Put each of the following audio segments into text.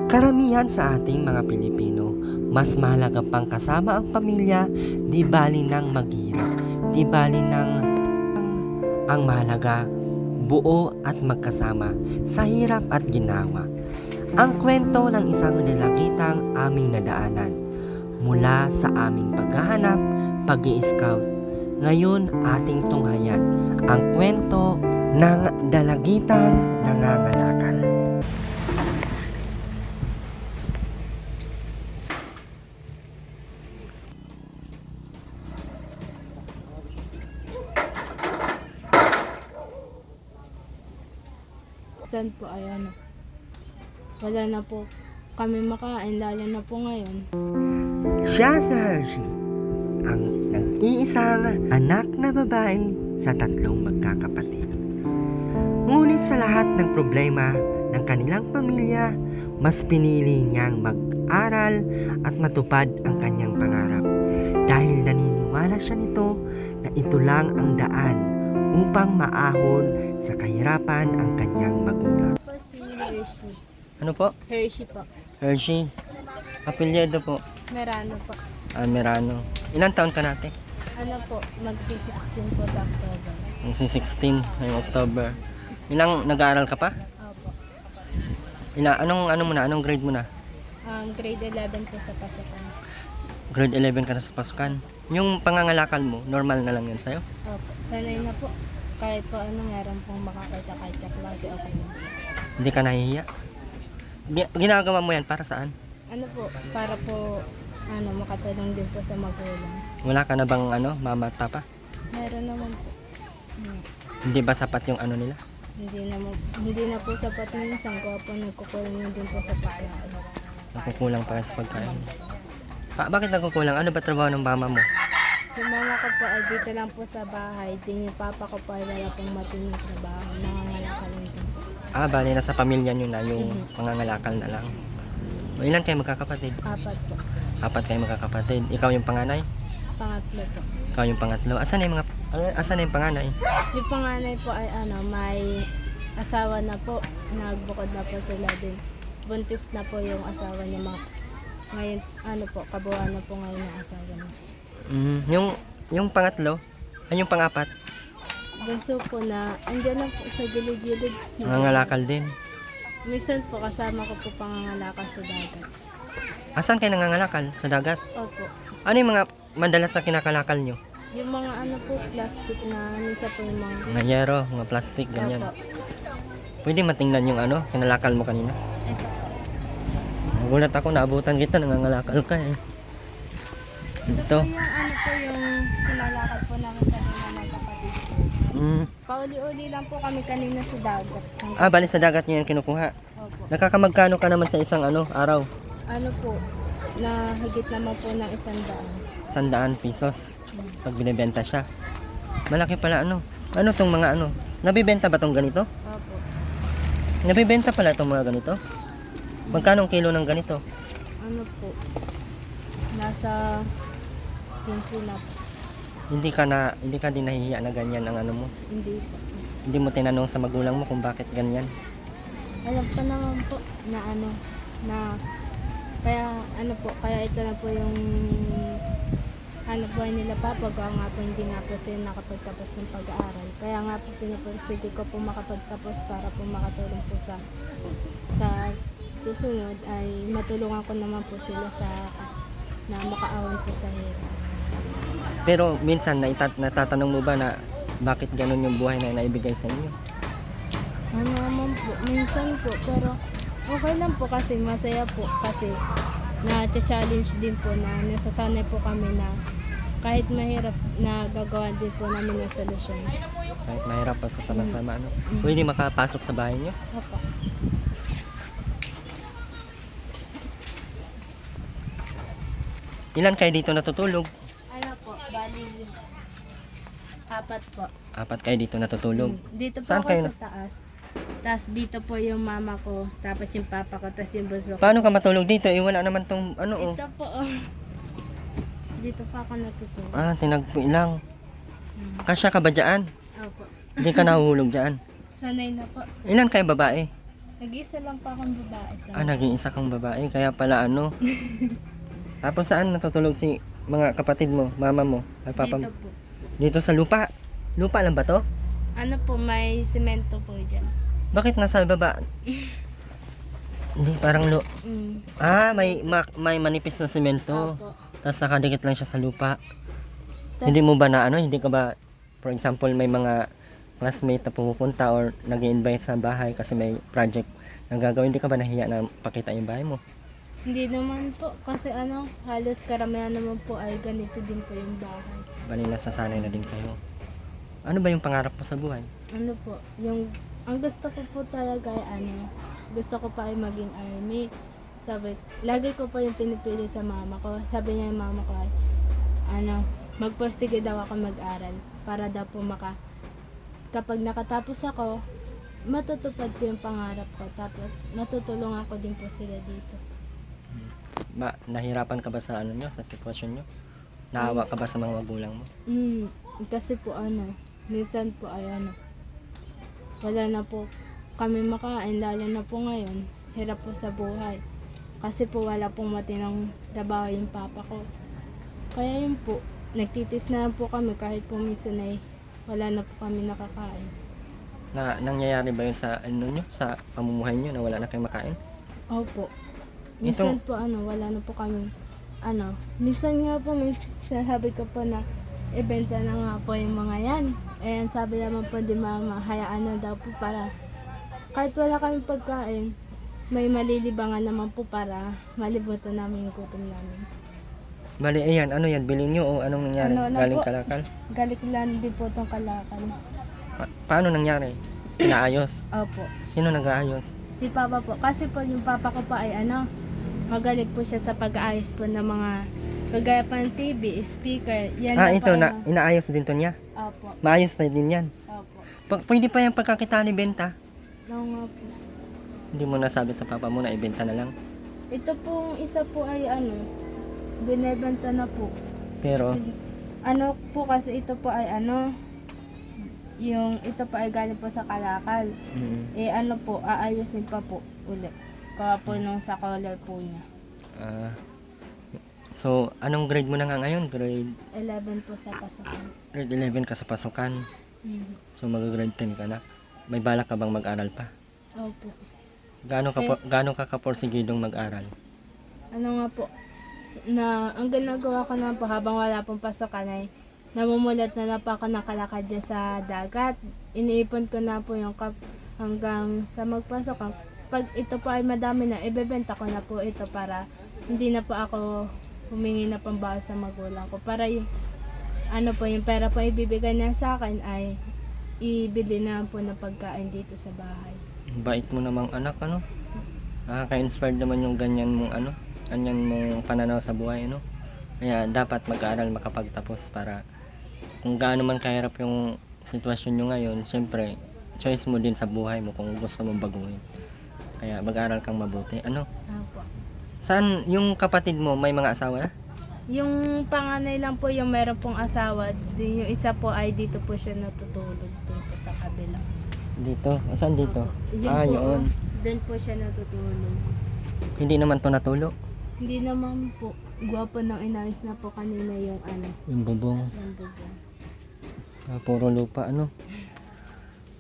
Karamihan sa ating mga Pilipino, mas mahalaga pang kasama ang pamilya, di bali ng maghirap, di bali ng ang mahalaga, buo at magkasama sa hirap at ginawa. Ang kwento ng isang dalagitang aming nadaanan mula sa aming paghahanap, pag-i-scout. Ngayon ating tunghayan ang kwento ng dalagitang nangangalakal. Saan po ay wala na po kami makain, lalo na po ngayon. Siya si Hershey, ang nag-iisang anak na babae sa 3 magkakapatid. Ngunit sa lahat ng problema ng kanilang pamilya, mas pinili niyang mag-aral at matupad ang kanyang pangarap dahil naniniwala siya nito na ito lang ang daan upang maahon sa kahirapan ang kanyang magulang. Po si Hershey. Ano po? Hershey po. Hershey. Apelyido po. Merano po. Merano. Ilang taon ka natin? Ano po, magsi-16 po sa October. Ang 16 ngayong October. Ilang nag-aaral ka pa? Opo. Anong grade mo na? Grade 11 po sa pasukan. Grade 11 ka na sa pasukan. Yung pangangalakal mo, normal na lang yan sa'yo? Opo. Sanay na po. Kahit po meron pong makakita kahit kaklase, okay na po. Hindi ka nahihiya? Ginagawa mo yan para saan? Ano po, para po makatulong din po sa magulang. Wala ka na bang mama at papa? Meron naman po. Hindi ba sapat yung nila? Hindi na po sapat minsan ko po nagkukulang din po sa pagkain. Nakukulang pa sa pagkain. Bakit nagkukulang? Ano ba trabaho ng mama mo? Yung mama ko po ay dito lang po sa bahay. Din yung papa ko po ay wala pong matinong trabaho. Nangangalakal din po. Bali na sa pamilya nyo na yung pangangalakal na lang. Ilan kayo magkakapatid? 4 po. 4 kayo magkakapatid. Ikaw yung panganay? Pangatlo po. Ikaw yung pangatlo. Asan na yung panganay? Yung panganay po ay may asawa na po. Nagbukod na po sila din. Buntis na po yung asawa niya. Ngayon, kabuuan na po ngayon ang asawa niya. Yung pangatlo? Ay yung pangapat? Bunso po na, andyan lang po sa gilid-gilid. Nangangalakal din. Minsan po kasama ko po pangangalakal sa dagat. Asan kayo nangangalakal? Sa dagat? Opo. Ano yung mga madalas na kinakalakal nyo? Yung mga po, plastic na minsan po yung mga... Mga yero, mga plastic, ganyan. Opo. Pwede matingnan yung kinalakal mo kanina. Ito po. Nagulat ako, naabutan kita, nangangalakal ka eh. Ito. Ito po yung kinalakal po namin kanina ng kapatid ko. Pauli-uli lang po kami kanina sa dagat. Bali sa dagat nyo yan kinukuha. Opo. Nakakamagkano ka naman sa isang araw? Ano po, na higit naman po ng 100. 100 pesos. Pag binibenta siya. Malaki pala Ano tong mga nabibenta ba tong ganito? Opo. Nabibenta pala tong mga ganito? Magkano ang kilo ng ganito? Ano po, nasa 15 na po. Hindi ka din nahihiya na ganyan ang mo? Hindi po. Hindi mo tinanong sa magulang mo kung bakit ganyan? Alam pa naman po na kaya ito na po yung buhay nila papa ko nga po hindi nga po sila nakapagtapos ng pag-aaral. Kaya nga po pinapursige ko po makapagtapos para po makatulong po sa susunod ay matulungan ko naman po sila na makaahon po sa hirap. Pero minsan natatanong mo ba na bakit ganun yung buhay na naibigay sa inyo? Ano naman po, minsan po, pero okay lang po kasi masaya po kasi na-challenge din po na nasasanay po kami na kahit mahirap na gagawa din po namin ng solusyon. Kahit mahirap pa sa sama-sama pwede makapasok sa bahay niyo? Opo. Ilan kayo dito natutulog? Ano po, bali 4 po. 4 kayo dito natutulog. Dito po Saan ako kayo sa taas. Tapos dito po yung mama ko, tapos yung papa ko, tapos yung bunso ko. Paano ka matulog dito? Wala naman tong Ito po, dito pa ako natutulog. Tinagpi lang. Kasya ka ba dyan? Opo. Hindi ka nahuhulog dyan? Sanay na po. Ilan kayo babae? Nag-isa lang pa akong babae sa Naging isa kang babae, kaya pala ano. Tapos saan natutulog si mga kapatid mo, mama mo, ay papa mo? dito po. Dito sa lupa. Lupa lang ba to? Ano po, may semento po dyan. Bakit nasa baba? Hindi, parang Mm. may manipis na semento. Opo. Tapos nakadikit lang siya sa lupa. Tas- Hindi mo ba na ano, hindi ka ba, for example, may mga classmate na pumupunta or nag-invite sa bahay kasi may project na gagawin, hindi ka ba nahiya na pakita yung bahay mo? Hindi naman po, kasi halos karamihan naman po ay ganito din po yung bahay. Bali nasasanay na din kayo. Ano ba yung pangarap mo sa buhay? Ano po, ang gusto ko po talaga ay gusto ko pa ay maging army. Sabi, lagi ko po yung pinipili sa mama ko. Sabi niya yung mama ko ay, magpursige daw ako mag-aral para daw po kapag nakatapos ako, matutupad ko yung pangarap ko. Tapos, matutulungan ko din po sila dito. Nahirapan ka ba sa ano nyo, sa sitwasyon nyo? Naawa ka ba sa mga magulang mo? Kasi po minsan po ay wala na po kami makain, lalo na po ngayon, hirap po sa buhay. Kasi po wala pong matinang trabaho yung papa ko. Kaya yun po, nagtitis na lang po kami kahit po minsan ay wala na po kami nakakain. Nangyayari ba yun sa ano nyo, sa pamumuhay nyo na wala na kayo makain? Opo. Minsan po wala na po kami. Minsan nga po may sabi ko po na ibenta na nga po yung mga yan. Ayan, sabi naman po di mama, hayaan na daw po para kahit wala kami pagkain, may malilibangan naman po para malibutan namin yung gutom namin. Bali, ayan, ano yan, bilhin nyo o anong nangyari? Ano Galing po? Kalakal? Galing lang din po itong kalakal. Paano nangyari? Inaayos? Opo. Sino nag-aayos? Si papa po. Kasi po yung papa ko pa ay magaling po siya sa pag-aayos po ng mga kagaya pa ng TV, speaker. Yan lang Ito, po inaayos din to niya? Opo. Maayos na din yan? Opo. Pwede pa yung pagkakita ni benta? Oo nga po. Hindi mo nasabi sa papa mo na ibenta na lang? Ito pong isa po ay binebenta na po. Pero, Po kasi ito po ay ito po ay galing po sa kalakal. Po, aayusin pa po ulit. Kaya po nung sa color po niya. so, anong grade mo na nga ngayon? Grade 11 po sa pasukan. grade 11 ka sa pasukan. So, mag-grade 10 ka na. May balak ka bang mag-aral pa? Opo. Gaano ka kaporsigidong mag-aral? Nga po, ang ginagawa ko na po habang wala pong pasukan ay namumulat na po ako nakalakad dyan sa dagat. Iniipon ko na po yung hanggang sa magpasok. Pag ito po ay madami na, ibebenta ko na po ito para hindi na po ako humingi na pambawas sa magulang ko. Para yung yung pera po ibibigay niya sa akin ay ibili na po ng pagkain dito sa bahay. Bait mo namang anak, Nakaka-inspired naman yung ganyan mong ganyan mong pananaw sa buhay, Kaya dapat mag-aaral, makapagtapos para kung gaano man kahirap yung sitwasyon nyo ngayon, syempre, choice mo din sa buhay mo kung gusto mong baguhin. Kaya mag-aaral kang mabuti. Opo. Saan yung kapatid mo, may mga asawa na? Yung panganay lang po yung meron pong asawa, yung isa po ay dito po siya natutulog dun po sa kabila. Dito? Saan dito? Yun. Doon po siya natutulog. Hindi naman to natulog? Hindi naman po. Gwapo nang inayos na po kanina yung Yung bubong. yung bubong. Puro lupa,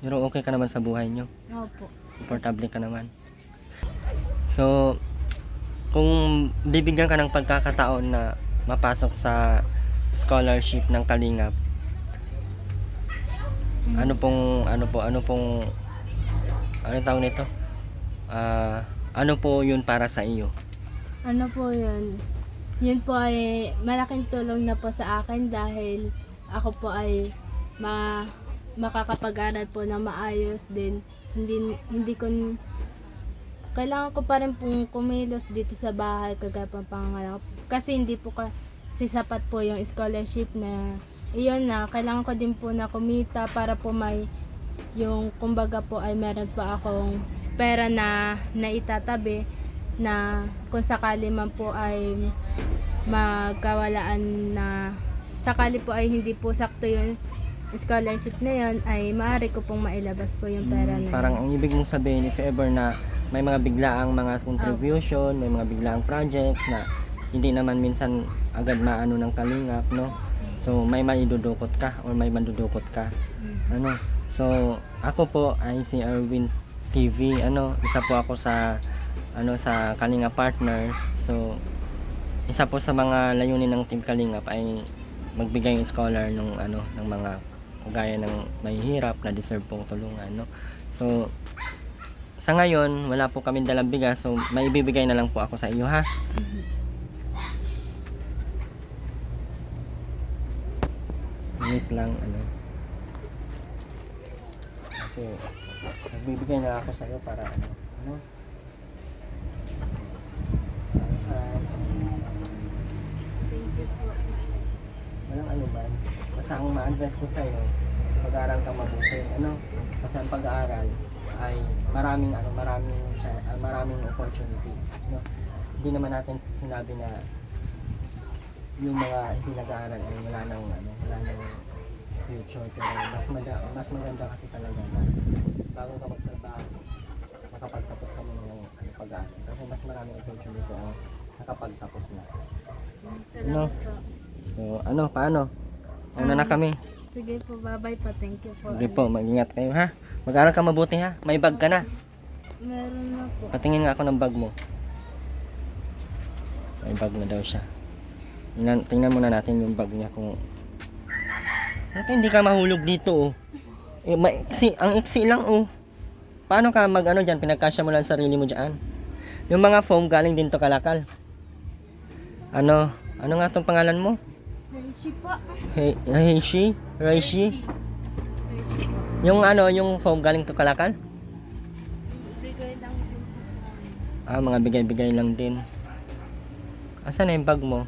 Pero okay ka naman sa buhay nyo? Opo. Komportable ka naman. So, kung bibigyan ka ng pagkakataon na mapasok sa scholarship ng Kalingap, ano tawag nito? Ano po yun para sa iyo? Ano po yun? Yun po ay malaking tulong na po sa akin dahil ako po ay makakapag-aral po na maayos din. Hindi ko kailangan ko pa rin pong kumilos dito sa bahay kagaya pang panganganak. Kasi hindi po kasi sapat po yung scholarship na iyon na kailangan ko din po na kumita para po may yung kumbaga po ay meron pa akong pera na naitatabi na kung sakali man po ay magkawalaan na sakali po ay hindi po sakto yun scholarship na yan, ay maaari ko pong mailabas po yung pera na Parang yun. ang ibig mong sabihin, if ever na may mga biglaang mga contribution, may mga biglaang projects na hindi naman minsan agad maano ng kalingap, no? So, may maidudukot ka or may mandudukot ka. Ano? So, ako po ay si Erwin TV. Isa po ako sa sa Kalingap Partners. So, isa po sa mga layunin ng Team Kalingap ay magbigay ng scholar ng ng mga gaya ng mahihirap na deserve pong tulungan, no? So, sa ngayon, wala po kaming dalang bigas, so may ibibigay na lang po ako sa iyo, ha? Wait lang, kasi nagbibigay na ako sa iyo para para Thank you po. walang anuman. Basta ang ma-address ko sa iyo, pag-aaral ka mabuti, kasi ang pag-aaral ay maraming maraming opportunity, no? Hindi naman natin sinabi na yung mga hindi nag-aaral ay wala nang future, pero mas maganda kasi talaga na bago ka magtrabaho, nakapagtapos ka muna ng pag-aaral, kasi mas maraming opportunity ang nakapagtapos na. Salamat po. So, paano? Una na kami. Sige po, bye-bye po. Thank you po. Sige po, mag-ingat kayo, ha? Mag-aaral ka mabuti, ha? May bag ka na. Meron na po. Patingin nga ako ng bag mo. May bag na daw siya. Tingnan muna natin yung bag niya kung... Hindi ka mahulog dito, oh. Ang iksi lang, oh. Paano ka dyan? Pinagkasya mo lang sarili mo dyan. Yung mga foam galing din to Kalakal. Ano nga tong pangalan mo? Hershey po. Reishi? Hershey po. Yung foam galing to Kalakal? Bigay lang din po sa amin. Mga bigay-bigay lang din. Asan na yung bag mo?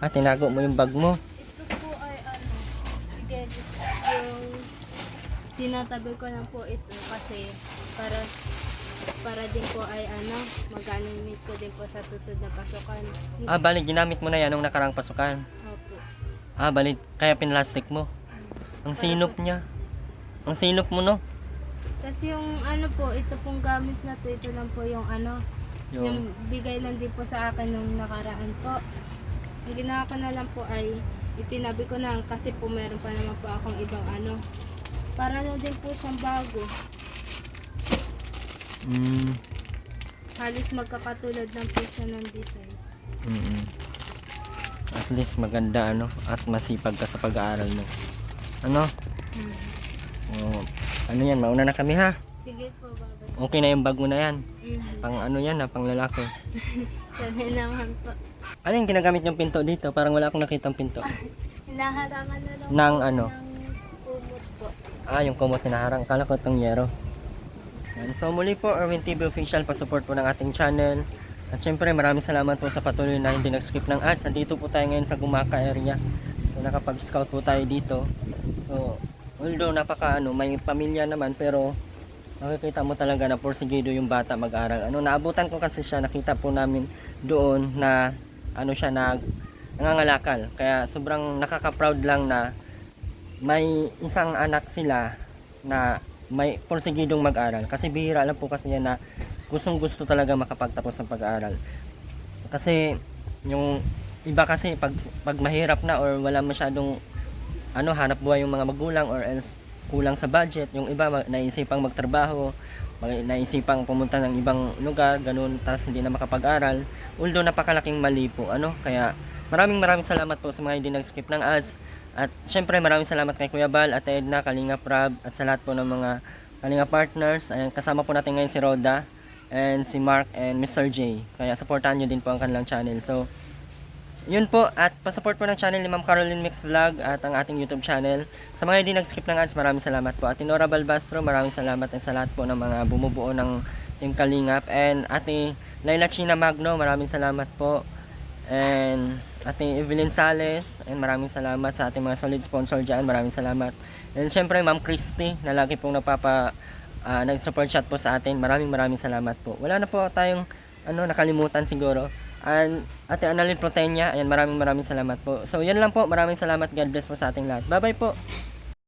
Tinago mo yung bag mo. Ito po ay bigay yung tinatabi ko lang po ito kasi para din po ay magamit ko din po sa susunod na pasukan. Bali, ginamit mo na yan nung nakarang pasukan. Opo. Bali, kaya pinlastic mo. Ang sinop niya. Ang sinop mo, no? Kasi yung po, ito pong gamit na to, ito lang po yung yung bigay lang din po sa akin nung nakaraan po. Ang ginawa ko na lang po ay itinabi ko na kasi po meron pa naman po akong ibang para na din po siyang bago. Halos magkakatulad lang po siya ng design. At least maganda, at masipag ka sa pag-aaral mo. Yan, mauna na kami, ha? Sige po, bye-bye. Okay na yung bag mo na yan. Pang yan, pang lalaki. Sana naman po. Ano yung ginagamit yung pinto dito? Parang wala akong nakitang pinto. Hinaharangan na lang Ng ng kumot po. Yung kumot hinaharang. Kala ko itong yero. Yan. So muli po, Erwin TV Official, pa-support po ng ating channel. At syempre, maraming salamat po sa patuloy na hindi nag-skip ng ads. Nandito po tayo ngayon sa Gumaka area. So nakapag-scout po tayo dito. So, although may pamilya naman, pero nakikita mo talaga na porsigido yung bata mag-aral. Naabutan ko kasi siya, nakita po namin doon na siya nangangalakal. Kaya sobrang nakaka-proud lang na may isang anak sila na may porsigidong mag-aral. Kasi bihira lang po kasi yan na gustong gusto talaga makapagtapos ng pag-aaral. Kasi yung iba kasi pag mahirap na or wala masyadong hanap buhay yung mga magulang or else kulang sa budget, yung iba naisipang magtrabaho, naisipang pumunta ng ibang lugar, ganun, tapos hindi na makapag-aral. Although napakalaking mali po, kaya maraming salamat po sa mga hindi nag-skip ng ads. At syempre maraming salamat kay Kuya Bal, at Edna, Kalingap Rab, at sa lahat po ng mga Kalingap partners. Ayan, kasama po natin ngayon si Roda and si Mark and Mr. J. Kaya supportahan nyo din po ang kanilang channel. So yun po, at pa-support po ng channel ni Ma'am Caroline Mix Vlog at ang ating YouTube channel. Sa mga hindi nag-skip ng ads, maraming salamat po. At Nora Balbastro, maraming salamat din sa lahat po ng mga bumubuo ng Team Kalingap. And Ate Laila China Magno, maraming salamat po. And Ate Evelyn Sales, and maraming salamat sa ating mga solid sponsor dyan, maraming salamat. And syempre Ma'am Christy, na lagi pong nag-support chat po sa atin, maraming salamat po. Wala na po tayong nakalimutan siguro. And Ate Annalyn Protenya, ayan, maraming salamat po. So yan lang po, maraming salamat, God bless po sa ating lahat. Bye bye po.